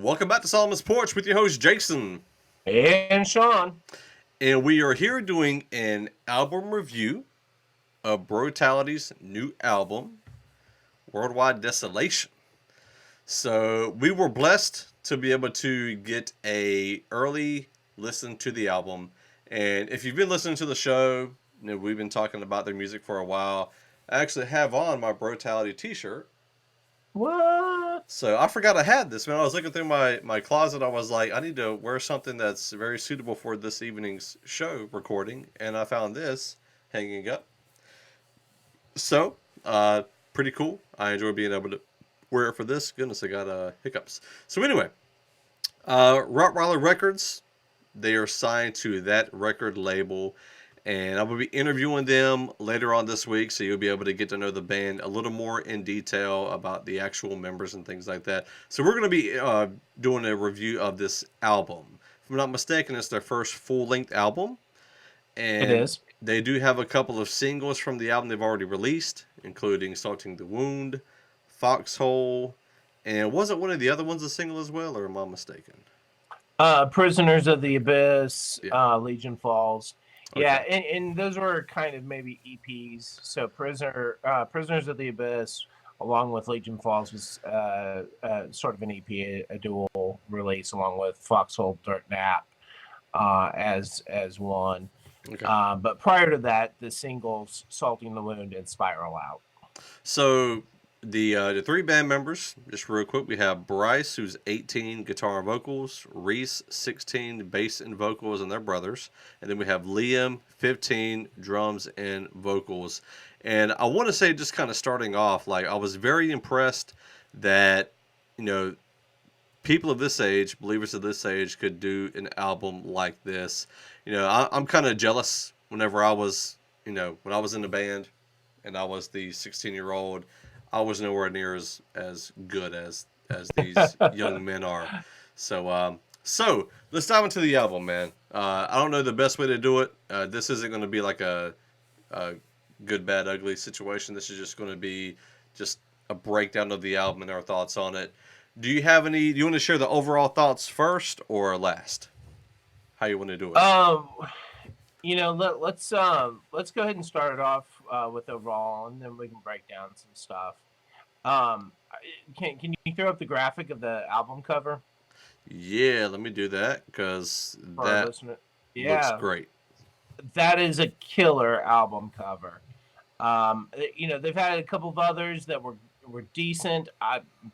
Welcome back to Solomon's Porch with your host Jason. And Shawn. And we are here doing an album review of Brotality's new album, Worldwide Desolation. So we were blessed to be able to get a early listen to the album. And if you've been listening to the show, we've been talking about their music for a while. I actually have on my Brotality t-shirt. What? So I forgot I had this. When I was looking through my closet, I was like, I need to wear something that's very suitable for this evening's show recording. And I found this hanging up. So, pretty cool. I enjoy being able to wear it for this. Goodness, I got hiccups. So anyway, Rottweiler Records, they are signed to that record label. And I will be interviewing them later on this week, so you'll be able to get to know the band a little more in detail about the actual members and things like that. So we're going to be doing a review of this album. If I'm not mistaken, it's their first full-length album. And It is. they do have a couple of singles from the album they've already released, including Salting the Wound, Foxhole, and wasn't one of the other ones a single as well, or am I mistaken? Prisoners of the Abyss, Yeah. Legion Falls. Okay. Yeah, and those were kind of maybe EPs. So Prisoners of the Abyss, along with Legion Falls, was sort of an EP, a dual release, along with Foxhole, Dirt Nap as one. Okay. But prior to that, the singles Salting the Wound and Spiral Out. So the three band members, just real quick, we have Bryce, who's 18, guitar and vocals, Reece, 16, bass and vocals, and their brothers, and then we have Liam, 15, drums and vocals. And I want to say, just kind of starting off, like, I was very impressed that, people of this age, believers of this age, could do an album like this. I'm kind of jealous whenever I was, when I was in the band and I was the 16-year-old. I was nowhere near as good as these young men are. So let's dive into the album, man. I don't know the best way to do it. This isn't going to be like a good, bad, ugly situation. This is just going to be just a breakdown of the album and our thoughts on it. Do you want to share the overall thoughts first or last? How you want to do it? Let's go ahead and start it off with overall, and then we can break down some stuff. Can you throw up the graphic of the album cover? Yeah, let me do that because that looks great. That is a killer album cover. They've had a couple of others that were decent.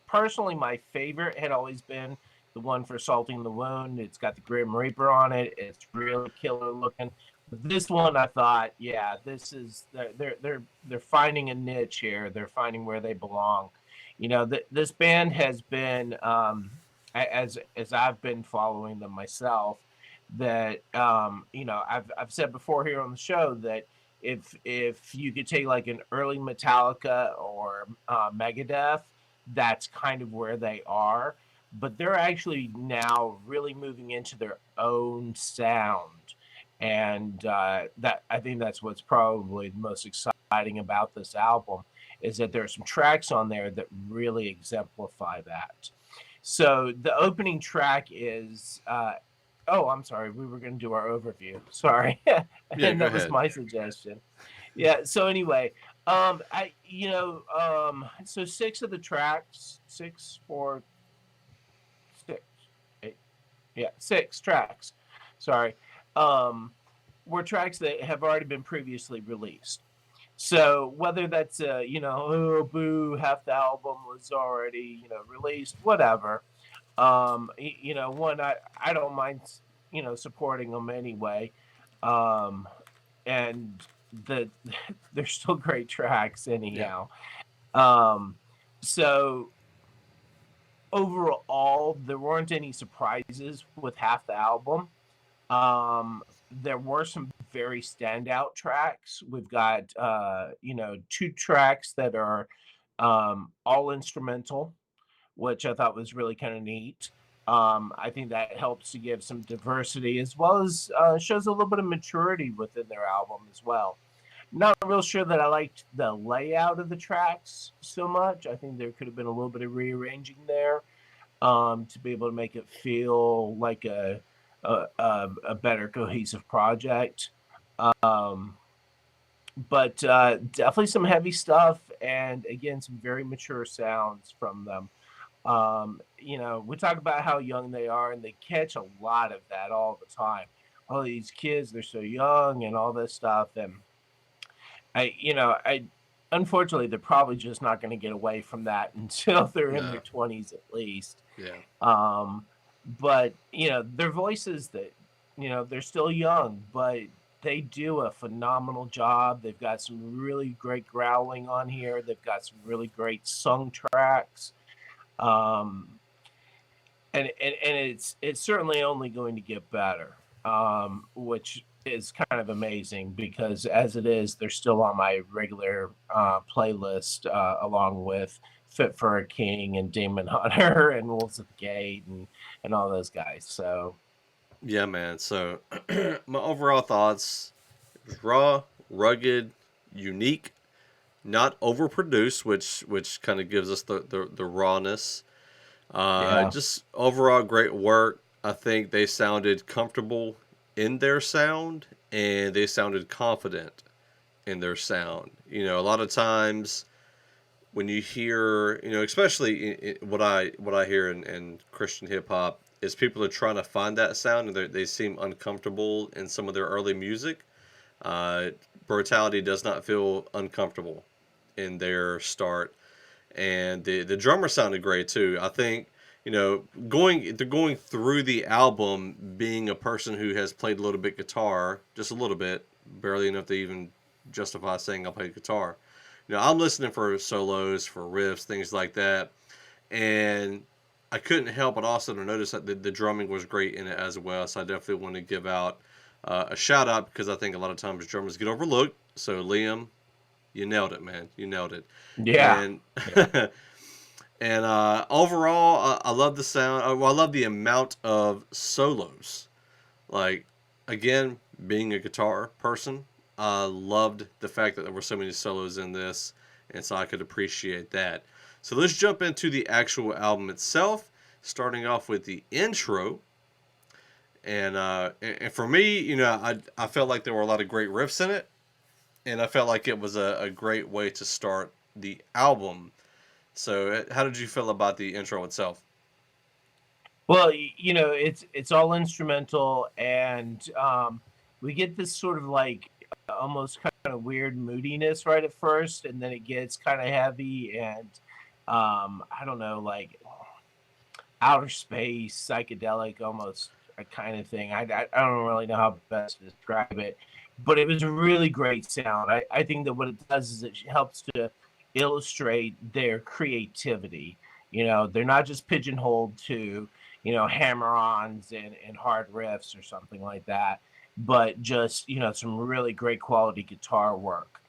Personally, my favorite had always been the one for Salting the Wound. It's got the Grim Reaper on it. It's really killer looking. But this one, I thought, yeah, this is they're finding a niche here. They're finding where they belong. This band has been, as I've been following them myself, that I've said before here on the show that if you could take like an early Metallica or Megadeth, that's kind of where they are. But they're actually now really moving into their own sound. And that I think that's what's probably the most exciting about this album, is that there are some tracks on there that really exemplify that. So the opening track is I'm sorry, we were going to do our overview. Sorry. And that was my suggestion. Yeah, so anyway, so 6 of the tracks, 6 tracks. Sorry. Were tracks that have already been previously released. So whether that's boo, half the album was already released, whatever. One, I don't mind supporting them anyway, and they're still great tracks anyhow. Yeah. So overall, there weren't any surprises with half the album. There were some very standout tracks. We've got 2 tracks that are all instrumental, which I thought was really kind of neat. I think that helps to give some diversity, as well as shows a little bit of maturity within their album as well. Not real sure that I liked the layout of the tracks so much. I think there could have been a little bit of rearranging there. to be able to make it feel like a better cohesive project. Um, but definitely some heavy stuff, and again, some very mature sounds from them. We talk about how young they are, and they catch a lot of that all the time. All these kids, they're so young, and all this stuff. And I unfortunately, they're probably just not going to get away from that until they're in their No. 20s at least. Yeah. Um, but their voices, that they're still young, but they do a phenomenal job. They've got some really great growling on here. They've got some really great sung tracks. Um, and it's certainly only going to get better, which is kind of amazing, because as it is, they're still on my regular playlist, along with Fit for a King and Demon Hunter and Wolves at the Gate and all those guys. So Yeah, man. So my overall thoughts: raw, rugged, unique, not overproduced, which kind of gives us the rawness. yeah, Just overall great work. I think they sounded comfortable in their sound, and they sounded confident in their sound. A lot of times when you hear, especially what I hear in Christian hip hop, is people are trying to find that sound, and they seem uncomfortable in some of their early music. Uh, Brutality does not feel uncomfortable in their start, and the drummer sounded great too. I think going through the album, being a person who has played a little bit guitar, just a little bit, barely enough to even justify saying I played guitar. I'm listening for solos, for riffs, things like that, and I couldn't help but also to notice that the drumming was great in it as well. So I definitely want to give out a shout out, because I think a lot of times drummers get overlooked. So Liam, you nailed it, man. You nailed it. yeah, And yeah. and overall, I love the sound. Well, I love the amount of solos. Like, again, being a guitar person, I loved the fact that there were so many solos in this, and so I could appreciate that. So let's jump into the actual album itself, starting off with the intro. And for me, I felt like there were a lot of great riffs in it, and I felt like it was a great way to start the album. So, how did you feel about the intro itself? Well, it's all instrumental, and we get this sort of like almost kind of weird moodiness right at first, and then it gets kind of heavy, and I don't know, like outer space, psychedelic, almost a kind of thing. I don't really know how best to describe it, but it was a really great sound. I think that what it does is it helps to illustrate their creativity. They're not just pigeonholed to hammer-ons and hard riffs or something like that, but just some really great quality guitar work.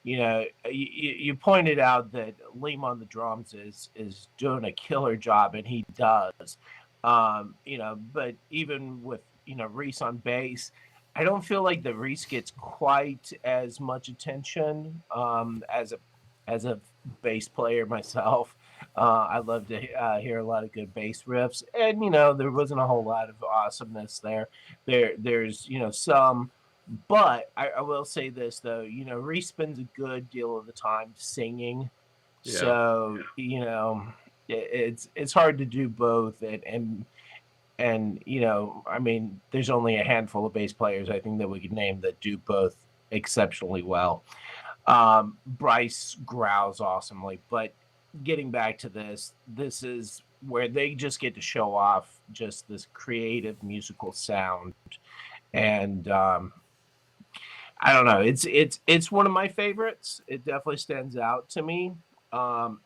You pointed out that Liam on the drums is doing a killer job, and he does. But even with Reece on bass, I don't feel like the Reece gets quite as much attention, as a bass player myself. I love to hear a lot of good bass riffs, and there wasn't a whole lot of awesomeness there. There's some, but I will say this though, Reece spends a good deal of the time singing, Yeah. so it's hard to do both, and I mean, there's only a handful of bass players I think that we could name that do both exceptionally well. Bryce growls awesomely, but getting back to this is where they just get to show off just this creative musical sound, and I don't know. It's one of my favorites. It definitely stands out to me.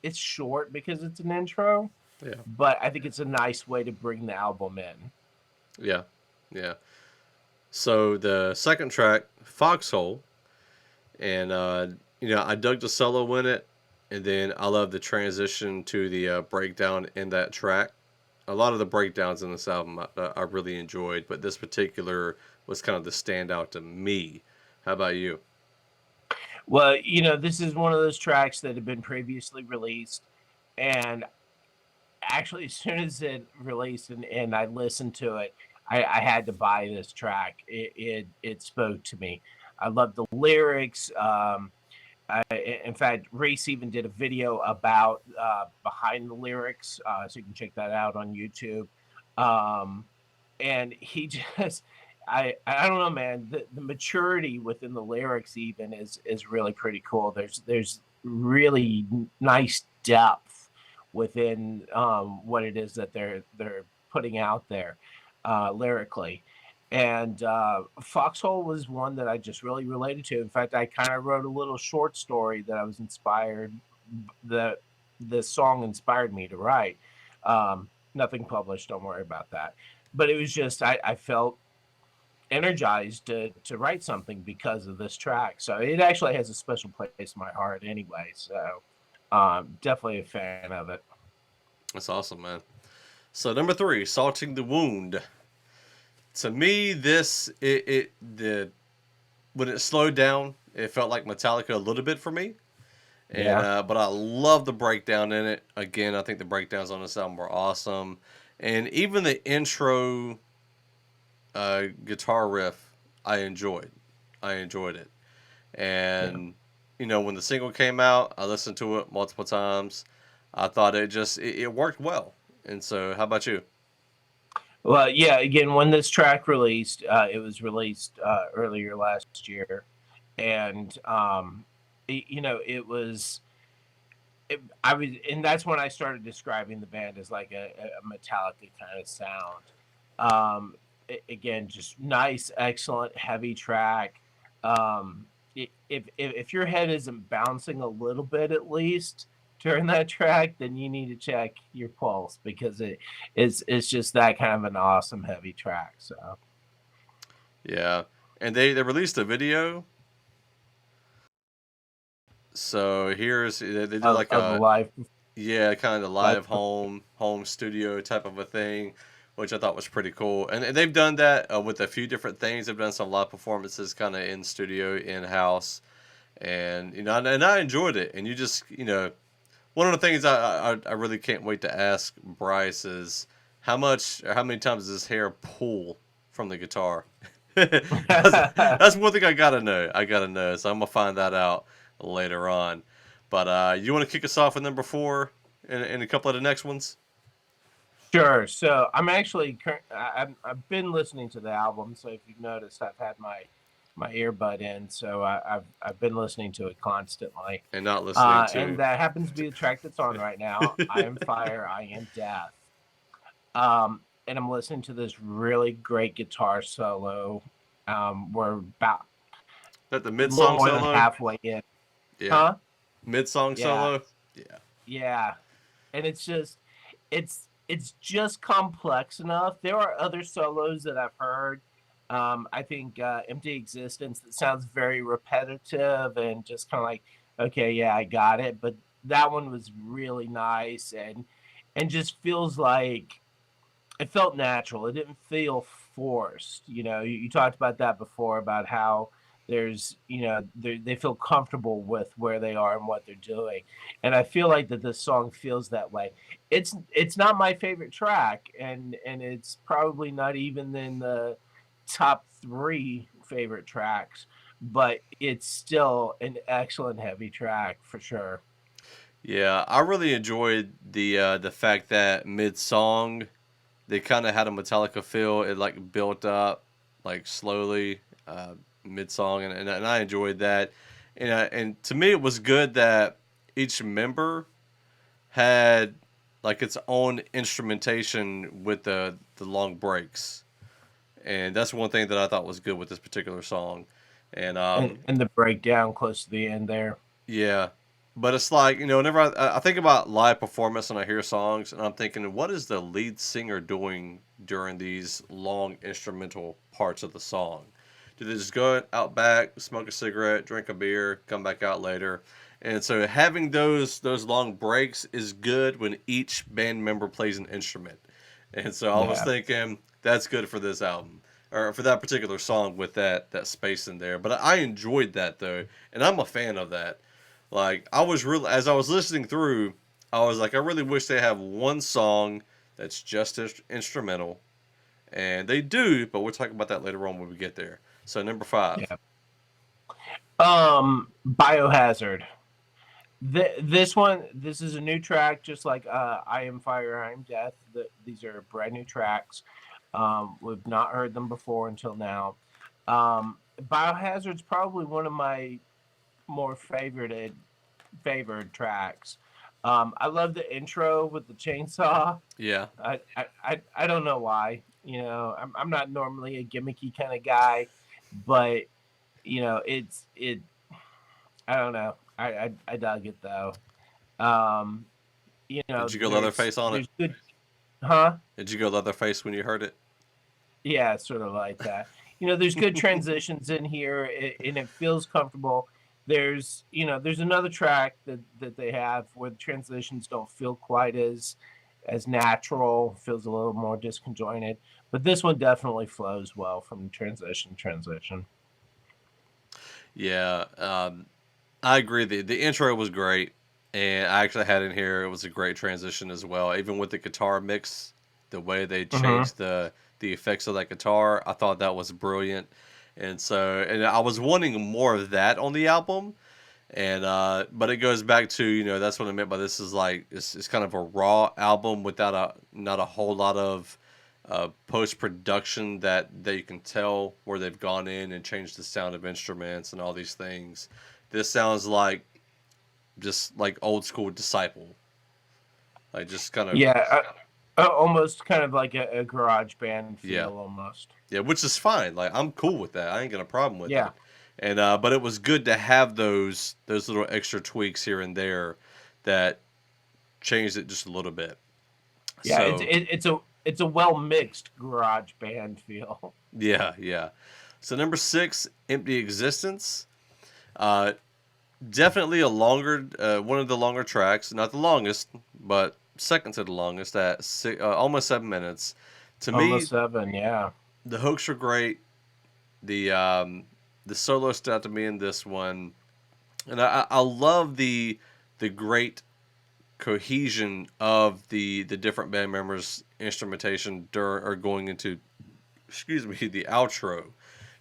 It's short because it's an intro, Yeah. but I think it's a nice way to bring the album in. Yeah. Yeah. So the second track, Foxhole, and I dug the solo in it, and then I love the transition to the breakdown in that track. A lot of the breakdowns in this album I really enjoyed, but this particular was kind of the standout to me. How about you? Well, this is one of those tracks that have been previously released, and actually, as soon as it released and I listened to it, I had to buy this track. It spoke to me. I love the lyrics. In fact, Reece even did a video about behind the lyrics, so you can check that out on YouTube. Um, and he just, I don't know, man. The maturity within the lyrics even is really pretty cool. There's really nice depth within what it is that they're putting out there lyrically. And Foxhole was one that I just really related to. In fact, I kind of wrote a little short story that I was inspired, that this song inspired me to write. Nothing published, don't worry about that. But it was just, I felt energized to write something because of this track. So it actually has a special place in my heart anyway. So definitely a fan of it. That's awesome, man. So number 3, Salting the Wound. To me, this it the when it slowed down, it felt like Metallica a little bit for me. And Yeah. but I love the breakdown in it. Again, I think the breakdowns on this album are awesome, and even the intro guitar riff, I enjoyed. I enjoyed it, Yeah. and when the single came out, I listened to it multiple times. I thought it worked well. And so, how about you? Well, yeah. Again, when this track released, it was released earlier last year, and it was. I was, and that's when I started describing the band as like a Metallica kind of sound. Again, just nice, excellent, heavy track. If your head isn't bouncing a little bit at least during that track, then you need to check your pulse because it's just that kind of an awesome heavy track. So Yeah, and they released a video. So they did like of the a live yeah, kind of live. live home studio type of a thing, which I thought was pretty cool. And they've done that with a few different things. They've done some live performances, kind of in studio, in house, and and I enjoyed it. And you just one of the things I really can't wait to ask Bryce is how much or how many times does his hair pull from the guitar? That's one thing I gotta know. I gotta know. So I'm gonna find that out later on. But you want to kick us off with number 4 and a couple of the next ones? Sure. So I'm actually I've been listening to the album. So if you've noticed, I've had my earbud in, so I've been listening to it constantly. And not listening And to. that happens to be the track that's on right now. I am fire. I am death. And I'm listening to this really great guitar solo. We're about That the a mid little song more than solo? halfway in. Yeah. Huh? Mid song Yeah. solo? Yeah. Yeah. And it's just complex enough. There are other solos that I've heard. I think Empty Existence that sounds very repetitive and just kind of like, okay, yeah, I got it. But that one was really nice and just feels like it felt natural. It didn't feel forced. You talked about that before about how there's, they feel comfortable with where they are and what they're doing. And I feel like that this song feels that way. It's not my favorite track, and it's probably not even in the top 3 favorite tracks, but it's still an excellent heavy track for sure. Yeah, I really enjoyed the fact that mid song they kind of had a Metallica feel. It like built up like slowly mid song, and I enjoyed that. And to me, it was good that each member had like its own instrumentation with the long breaks, and that's one thing that I thought was good with this particular song. And And the breakdown close to the end there. yeah, but it's like whenever I think about live performance and I hear songs, and I'm thinking, what is the lead singer doing during these long instrumental parts of the song? Do they just go out back, smoke a cigarette, drink a beer, come back out later? And so having those long breaks is good when each band member plays an instrument. And so I was Yeah. thinking that's good for this album or for that particular song with that space in there. But I enjoyed that though, and I'm a fan of that. Like I was really as I was listening through, I was like, I really wish they have one song that's just instrumental, and they do, but we'll talk about that later on when we get there. So number 5. Yeah. Biohazard. This one, this is a new track, just like I Am Fire, I Am Death. These are brand new tracks. We've not heard them before until now. Biohazard's probably one of my more favored tracks. I love the intro with the chainsaw. Yeah. I don't know why. You know, I'm not normally a gimmicky kind of guy, but you know, it. I don't know. I dug it though. Um, you know, Did you go Leatherface on it? there's good, huh? Did you go Leatherface when you heard it? Yeah, sort of like that. You know, there's good transitions in here, and it feels comfortable. There's, you know, there's another track that they have where the transitions don't feel quite as natural, feels a little more disconjointed. But this one definitely flows well from transition to transition. Yeah, I agree. The intro was great, and I actually had in here. It was a great transition as well. Even with the guitar mix, the way they Mm-hmm. changed the effects of that guitar, I thought that was brilliant. And I was wanting more of that on the album. And but it goes back to, that's what I meant by this is like it's kind of a raw album without not a whole lot of post production that you can tell where they've gone in and changed the sound of instruments and all these things. This sounds like just like old school Disciple, like just kind of Yeah, almost kind of like a garage band feel, yeah, almost. yeah, which is fine. Like I'm cool with that. I ain't got a problem with Yeah, it. And but it was good to have those little extra tweaks here and there that changed it just a little bit. yeah. So It's a well mixed garage band feel. yeah, yeah. So number 6, Empty Existence. Uh, Definitely a longer, one of the longer tracks. Not the longest, but second to the longest at almost 7 minutes. To me, Almost 7, yeah. the hooks are great. The solo stood out to me in this one, and I love the great cohesion of the different band members' instrumentation during or going into, excuse me, the outro.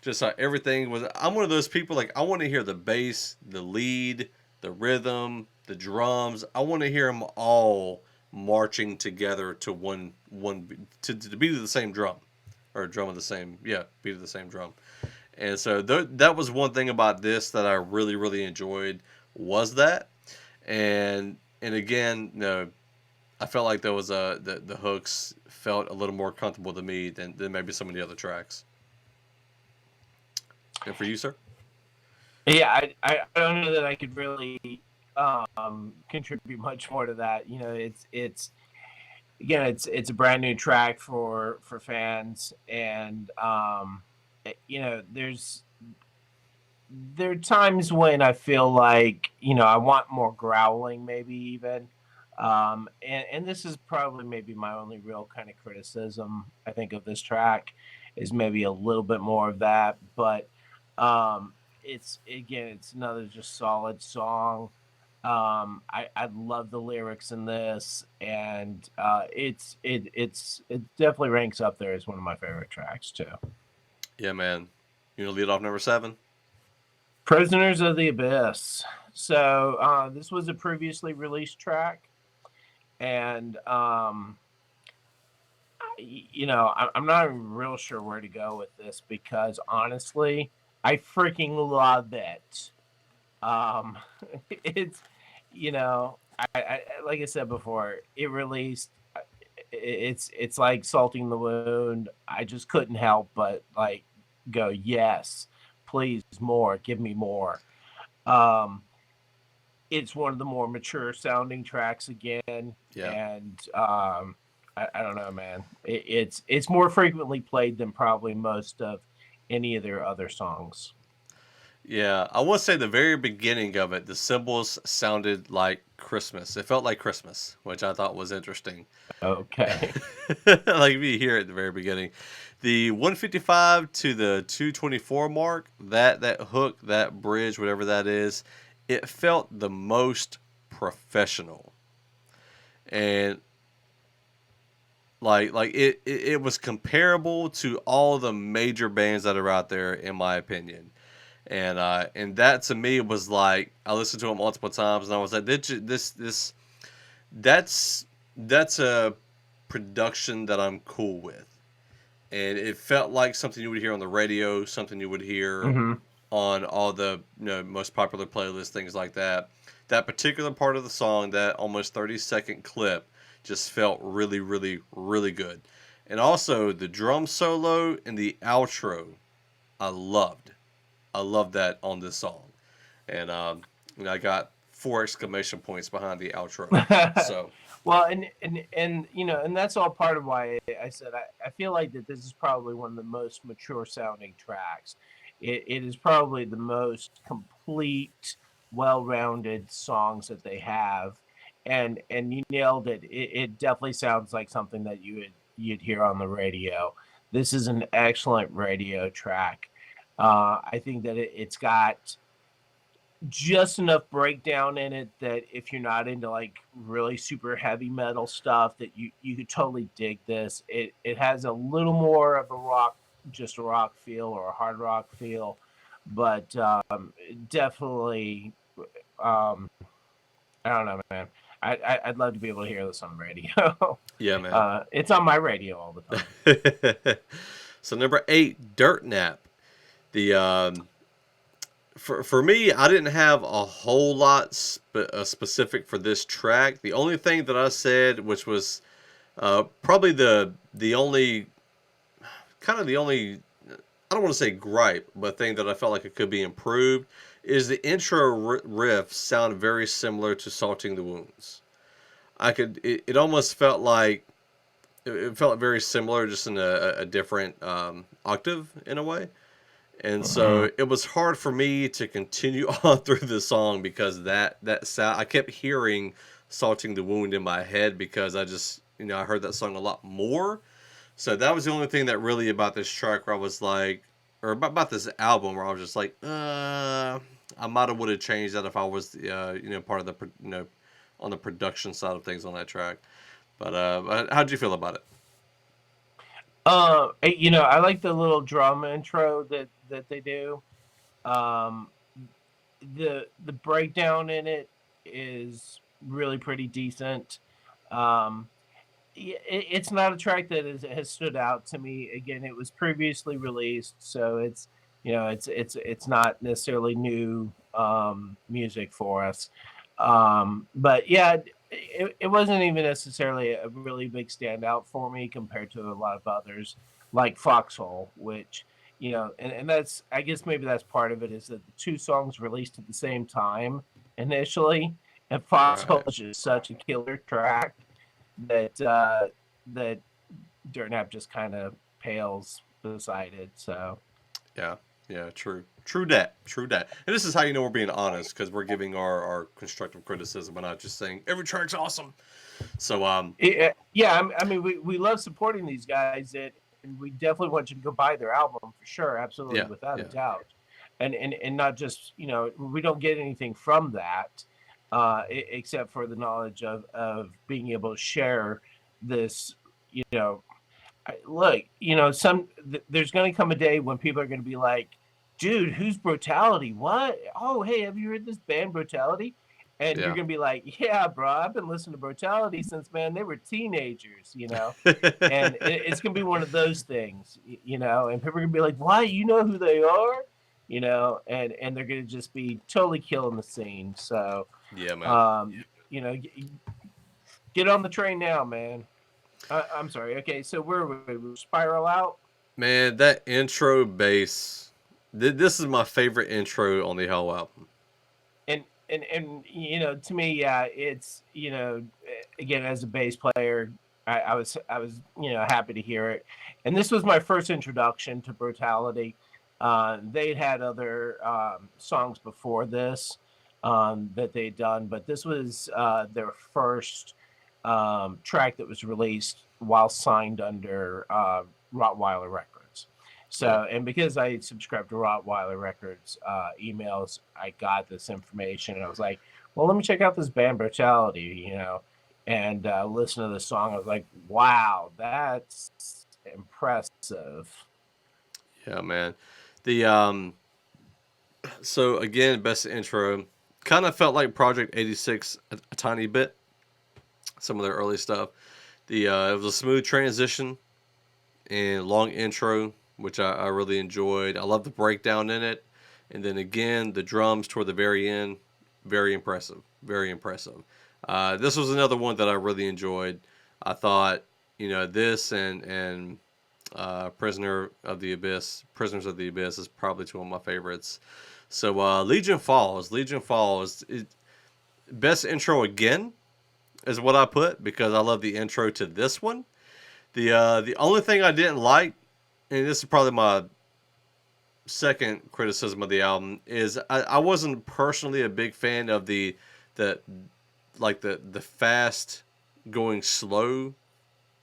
Just how everything was. I'm one of those people, like, I want to hear the bass, the lead, the rhythm, the drums. I want to hear them all marching together to to beat of the same drum, or drum of the same, yeah, beat of the same drum. And so that was one thing about this that I really really enjoyed, was that. And again, no, I felt like there was the hooks felt a little more comfortable to me than maybe some of the other tracks. And for you, sir? Yeah, I don't know that I could really contribute much more to that. You know, it's again, it's a brand new track for fans, and you know, there are times when I feel like, you know, I want more growling, maybe even. And this is probably maybe my only real kind of criticism, I think, of this track is maybe a little bit more of that. But it's, again, it's another just solid song. I love the lyrics in this, and it definitely ranks up there as one of my favorite tracks too. Yeah, man. You know, lead off number 7. Prisoners of the Abyss. So this was a previously released track, and you know, I'm not even real sure where to go with this because honestly, I freaking love it. Um, it's, you know, I like I said before, it released. It's like salting the wound. I just couldn't help but like go, yes, please, more, give me more. Um, it's one of the more mature sounding tracks again, Yeah. and I don't know, man. It's more frequently played than probably most of any of their other songs. Yeah. I will say the very beginning of it, the cymbals sounded like Christmas. It felt like Christmas, which I thought was interesting. Okay. Like if you hear it at the very beginning. The 155 to the 224 mark, that hook, that bridge, whatever that is, it felt the most professional. and it was comparable to all the major bands that are out there, in my opinion. And that to me was like, I listened to it multiple times, and I was like, that's that's a production that I'm cool with, and it felt like something you would hear on the radio, something you would hear Mm-hmm. on all the most popular playlists, things like that. That particular part of the song, that almost 30-second clip, just felt really, really, really good. And also the drum solo and the outro, I loved. I loved that on this song, and I got 4 exclamation points behind the outro. So Well, and and that's all part of why I said I feel like that this is probably one of the most mature sounding tracks. It is probably the most complete, well-rounded songs that they have, and you nailed it. It definitely sounds like something that you'd hear on the radio. This is an excellent radio track. I think that it's got just enough breakdown in it that if you're not into like really super heavy metal stuff, that you could totally dig this. It has a little more of a rock, just a rock feel or a hard rock feel, but definitely um I don't know, man. I'd love to be able to hear this on the radio. yeah, man. It's on my radio all the time. So number 8, Dirt Nap. The for me, I didn't have a whole lot specific for this track. The only thing that I said, which was probably the only the only, I don't want to say gripe, but thing that I felt like it could be improved, is the intro riff sound very similar to Salting the Wounds. It almost felt like it felt very similar, just in a different octave in a way. And so it was hard for me to continue on through the song, because that sound, I kept hearing Salting the Wound in my head, because I just, I heard that song a lot more. So that was the only thing that really about this track where I was like, or about this album, where I was just like, I might have would have changed that if I was, part of the, on the production side of things on that track. But how'd you feel about it? I like the little drum intro that they do. Um, the breakdown in it is really pretty decent. Um, it's not a track that has stood out to me. Again, it was previously released, so it's not necessarily new music for us. But yeah, it wasn't even necessarily a really big standout for me compared to a lot of others, like Foxhole, which and that's, I guess maybe that's part of it, is that the two songs released at the same time initially, and Foxhole Right. is just such a killer track that that Dirt Nap just kind of pales beside it. So Yeah, yeah, true. True that. True that. And this is how you know we're being honest, because we're giving our constructive criticism and not just saying every track's awesome. So yeah, I mean, we love supporting these guys, and we definitely want you to go buy their album for sure, absolutely, yeah, without a yeah. doubt. And not just, we don't get anything from that, except for the knowledge of being able to share this. You know, Look, there's going to come a day when people are going to be like, "Dude, who's Brutality? What? Oh, hey, have you heard this band Brutality?" And you're Yeah. gonna be like, "Yeah, bro, I've been listening to Brutality since, man, they were teenagers, And it's gonna be one of those things, And people are gonna be like, "Why? You know who they are?" And they're gonna just be totally killing the scene. So, Yeah, man. um, you know, get on the train now, man. I'm sorry. Okay, so we're Spiral Out. Man, that intro bass. This is my favorite intro on the whole album. And to me, yeah, it's again, as a bass player, I was happy to hear it. And this was my first introduction to Brutality. They'd had other songs before this that they'd done, but this was their first track that was released while signed under Rottweiler Records. Cool. So, and because I subscribed to Rottweiler Records emails, I got this information, and I was like, well, let me check out this band Brutality, and listen to the song. I was like, wow, that's impressive. Yeah, man. The so again, best intro kind of felt like Project 86 a tiny bit. Some of their early stuff. It was a smooth transition and long intro, which I really enjoyed. I love the breakdown in it, and then again the drums toward the very end, very impressive, very impressive. This was another one that I really enjoyed. I thought, this and Prisoners of the Abyss is probably two of my favorites. So Legion Falls, best intro again is what I put because I love the intro to this one. The only thing I didn't like, and this is probably my second criticism of the album, is I wasn't personally a big fan of the the fast going slow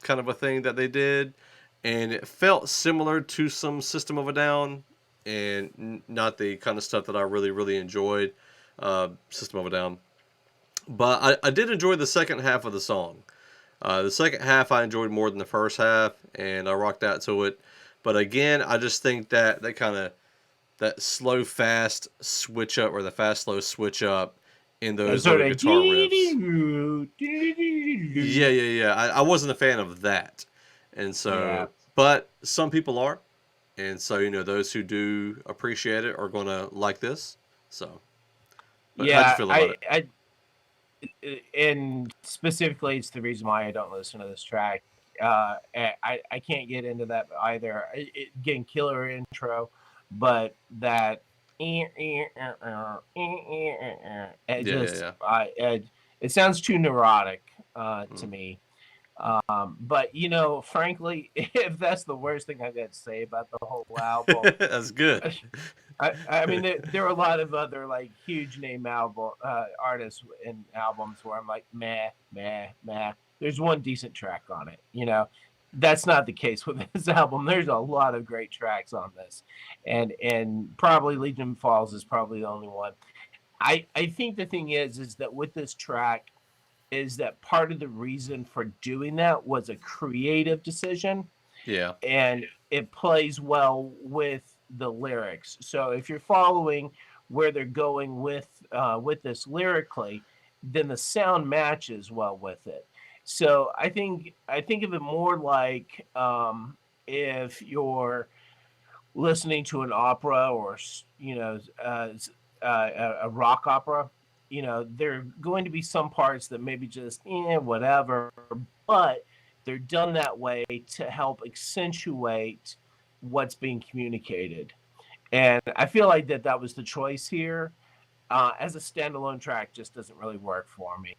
kind of a thing that they did, and it felt similar to some System of a Down, and not the kind of stuff that I really enjoyed. System of a Down, but I did enjoy the second half of the song. The second half I enjoyed more than the first half, and I rocked out to it. But again, I just think that slow fast switch up, or the fast slow switch up in those little guitar riffs. Yeah. I wasn't a fan of that, and so, Yeah. but some people are, and so those who do appreciate it are gonna like this. So, but how'd you feel about it? And specifically, it's the reason why I don't listen to this track. I can't get into that either. Getting killer intro, but that it just it sounds too neurotic to me. But frankly, if that's the worst thing I got to say about the whole album, That's good. I mean, there are a lot of other like huge name album artists and albums where I'm like, meh. There's one decent track on it, That's not the case with this album. There's a lot of great tracks on this, and probably Legion Falls is probably the only one. I think the thing is that with this track, is that part of the reason for doing that was a creative decision. Yeah. And it plays well with the lyrics. So if you're following where they're going with this lyrically, then the sound matches well with it. So I think of it more like if you're listening to an opera or a rock opera, there are going to be some parts that maybe just whatever, but they're done that way to help accentuate what's being communicated. And I feel like that was the choice here. As a standalone track, just doesn't really work for me.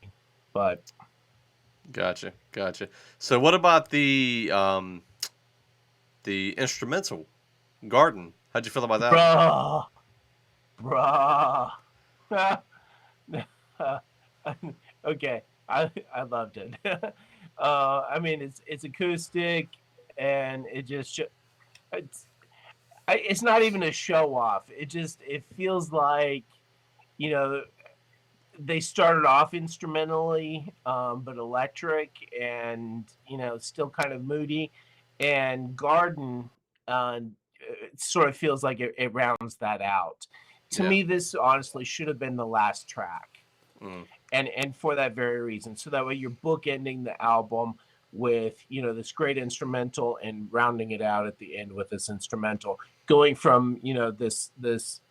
But Gotcha. So what about the instrumental Garden? How'd you feel about that bruh. Okay, I loved it. I mean, it's acoustic, and it's not even a show off. It feels like, they started off instrumentally, but electric, and still kind of moody. And Garden it sort of feels like it rounds that out. To Yeah. me, this honestly should have been the last track. Mm. And for that very reason, so that way you're bookending the album with this great instrumental and rounding it out at the end with this instrumental, going from this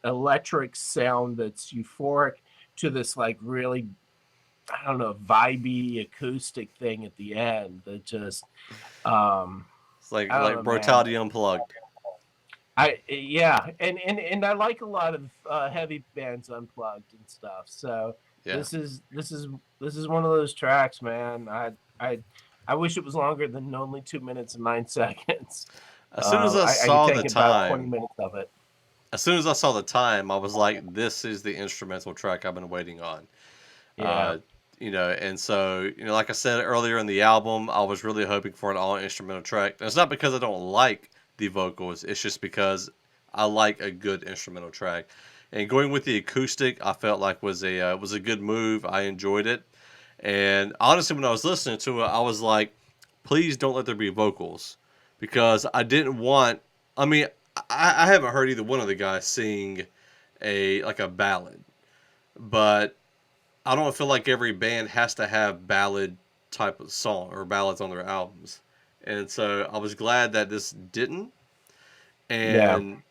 electric sound that's euphoric to this like really, I don't know, vibey acoustic thing at the end that just it's like Brotality unplugged. And I like a lot of heavy bands unplugged and stuff. So yeah. This is one of those tracks, man. I wish it was longer than only 2 minutes and 9 seconds. As soon as I saw the time, 20 minutes of it. As soon as I saw the time, I was like, "This is the instrumental track I've been waiting on." Yeah. And so like I said earlier in the album, I was really hoping for an all instrumental track. And it's not because I don't like the vocals; it's just because I like a good instrumental track. And going with the acoustic, I felt like was a good move. I enjoyed it, And honestly, when I was listening to it, I was like, please don't let there be vocals, because I didn't want. I mean, I haven't heard either one of the guys sing a ballad, but I don't feel like every band has to have ballad type of song or ballads on their albums. And so I was glad that this didn't. Yeah. And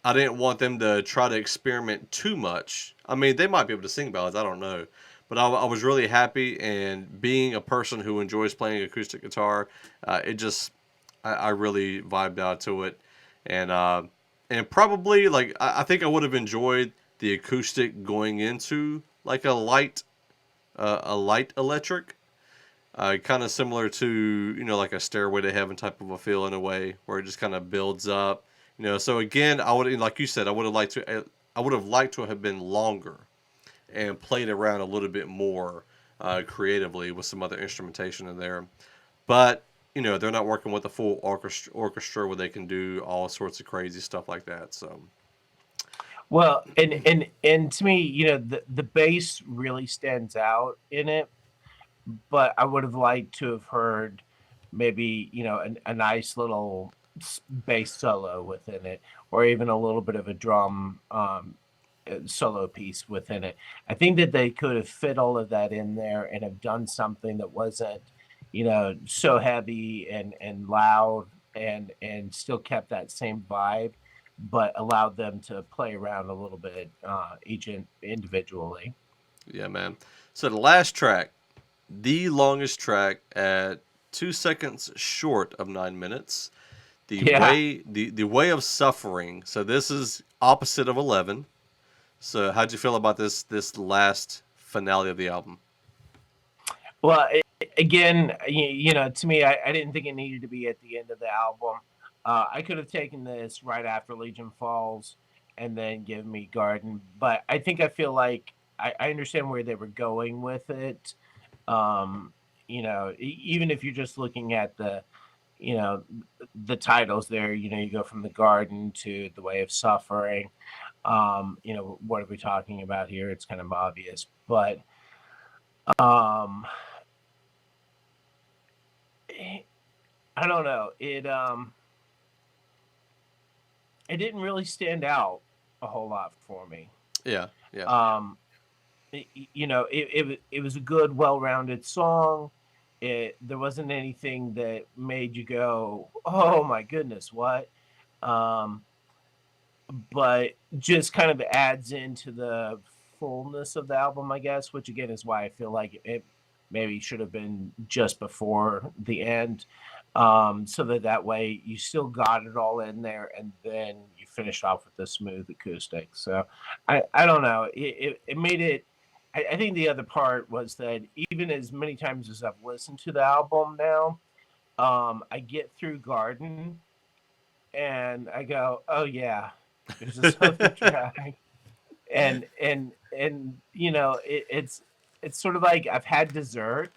I didn't want them to try to experiment too much. I mean, they might be able to sing ballads, I don't know. But I was really happy, and being a person who enjoys playing acoustic guitar, it just, I really vibed out to it. And probably, like, I think I would have enjoyed the acoustic going into like a light electric, kind of similar to, like a Stairway to Heaven type of a feel in a way, where it just kind of builds up. So again, I would, like you said, I would have liked to have been longer and played around a little bit more creatively with some other instrumentation in there. But they're not working with a full orchestra where they can do all sorts of crazy stuff like that. So Well, and to me, the bass really stands out in it, but I would have liked to have heard maybe, a nice little bass solo within it, or even a little bit of a drum solo piece within it. I think that they could have fit all of that in there and have done something that wasn't, so heavy and loud, and still kept that same vibe, but allowed them to play around a little bit each individually. yeah, man. So the last track, the longest track at 2 seconds short of 9 minutes. Yeah. The way of suffering. So this is opposite of 11. So how'd you feel about this last finale of the album? Well, again, to me, I didn't think it needed to be at the end of the album. I could have taken this right after Legion Falls and then give me Garden, but I feel like I understand where they were going with it. Um, Even if you're just looking at you know, the titles there, you go from the Garden to the Way of Suffering. What are we talking about here? It's kind of obvious, but um, I don't know. It didn't really stand out a whole lot for me. Yeah, yeah, Um, it was a good, well-rounded song. There wasn't anything that made you go, "Oh my goodness, what?" Um, but just kind of adds into the fullness of the album, I guess, which again is why I feel like it maybe should have been just before the end, so that way you still got it all in there, and then you finished off with the smooth acoustic. So I don't know, it made it. I think the other part was that even as many times as I've listened to the album now, I get through Garden and I go, oh yeah, there's this other track, and it's sort of like I've had dessert.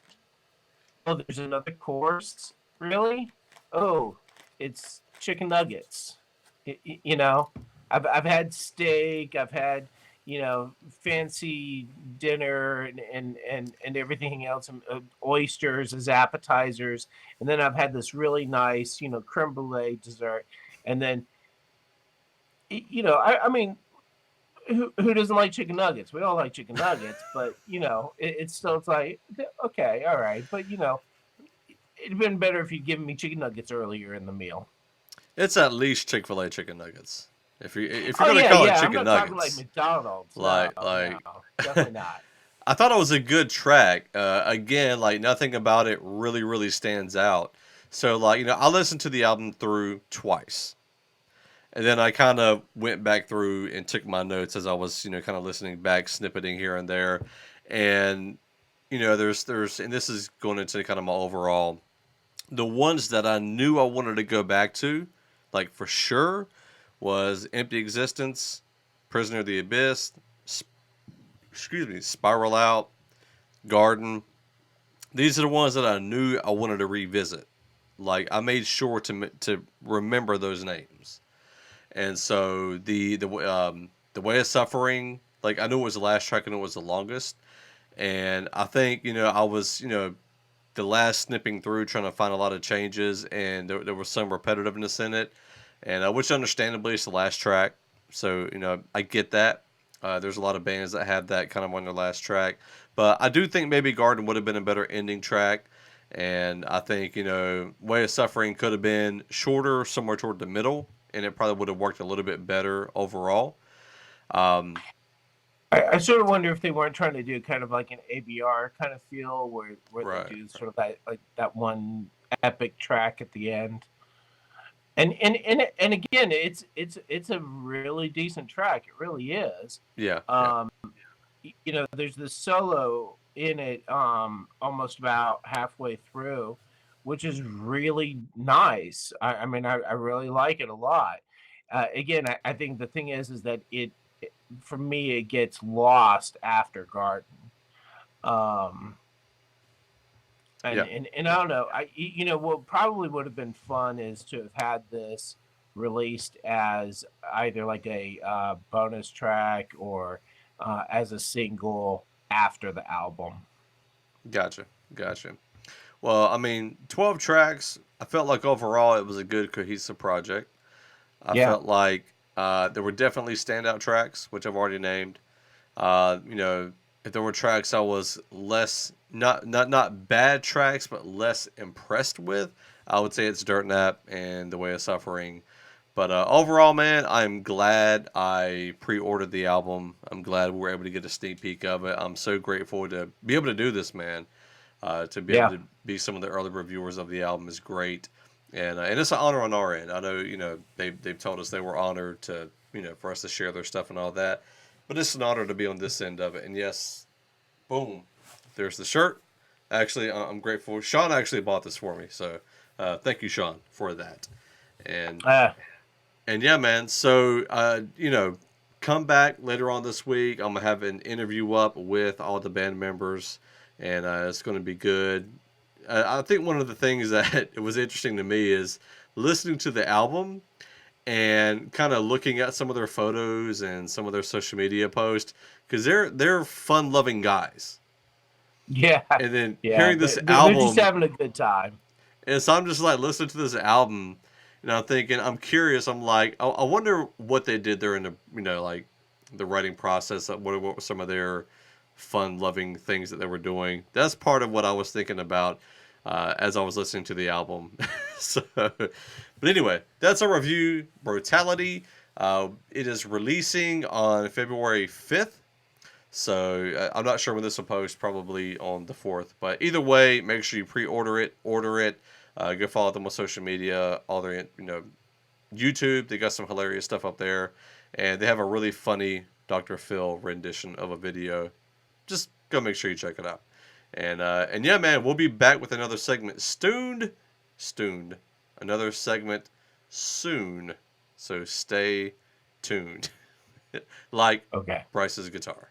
Oh, there's another course, really? Oh, it's chicken nuggets. I've had steak, I've had fancy dinner and everything else, and oysters as appetizers, and then I've had this really nice creme brulee dessert, and then I mean, who doesn't like chicken nuggets? We all like chicken nuggets, but it's like, okay, all right, but it'd been better if you'd given me chicken nuggets earlier in the meal. it's at least Chick-fil-A chicken nuggets. If you're Oh gonna yeah, call it yeah. I'm chicken not talking like nuggets, McDonald's. No, like no, definitely not. I thought it was a good track. Again, like nothing about it really stands out. So like I listened to the album through twice. And then I kind of went back through and took my notes as I was, kind of listening back, snippeting here and there. And, and this is going into kind of my overall, the ones that I knew I wanted to go back to, like for sure, was Empty Existence, Prisoner of the Abyss, Spiral Out, Garden. These are the ones that I knew I wanted to revisit. Like I made sure to remember those names. And so the way of suffering, like I knew it was the last track and it was the longest, And I think, I was, the last snipping through trying to find a lot of changes, and there was some repetitiveness in it, and which understandably it's the last track. So, I get that. There's a lot of bands that have that kind of on their last track. But I do think maybe Garden would have been a better ending track. And I think, Way of Suffering could have been shorter, somewhere toward the middle, and it probably would have worked a little bit better overall. Um, I sort of wonder if they weren't trying to do kind of like an ABR kind of feel where they right, do sort of that like that one epic track at the end. And again, it's a really decent track. It really is. yeah, yeah, Um, there's this solo in it almost about halfway through, which is really nice. I mean, I really like it a lot. Again, I think the thing is that for me it gets lost after Garden. Um, yeah, and I don't know. What probably would have been fun is to have had this released as either like a bonus track or as a single after the album. gotcha, gotcha. Well, I mean, 12 tracks, I felt like overall it was a good, cohesive project. I Yeah, felt like there were definitely standout tracks, which I've already named. If there were tracks I was less, not bad tracks, but less impressed with, I would say it's Dirt Nap and The Way of Suffering. But overall, man, I'm glad I pre-ordered the album. I'm glad we were able to get a sneak peek of it. I'm so grateful to be able to do this, man. To be able yeah, to be some of the early reviewers of the album is great, and it's an honor on our end. I know they've told us they were honored to for us to share their stuff and all that, but it's an honor to be on this end of it. And yes, boom, there's the shirt. Actually, I'm grateful. Shawn actually bought this for me, so thank you, Shawn, for that. And uh, and yeah, man. So come back later on this week. I'm gonna have an interview up with all the band members, and it's gonna be good. I think one of the things that it was interesting to me is listening to the album and kind of looking at some of their photos and some of their social media posts because they're fun loving guys. yeah, And then yeah. hearing this They're just album, having a good time. and so I'm just like listening to this album, and I'm thinking, I'm curious. I'm like, I wonder what they did there in the, like the writing process. What were some of their fun loving things that they were doing? That's part of what I was thinking about as I was listening to the album. So, but anyway, that's our review. Brotality. It is releasing on February 5th. So I'm not sure when this will post, probably on the 4th. But either way, make sure you pre-order it, order it. Go follow them on social media, all their YouTube. They got some hilarious stuff up there, and they have a really funny Dr. Phil rendition of a video. Just go make sure you check it out. And yeah, man, we'll be back with another segment stoned, another segment soon. So stay tuned, like Okay. Bryce's guitar.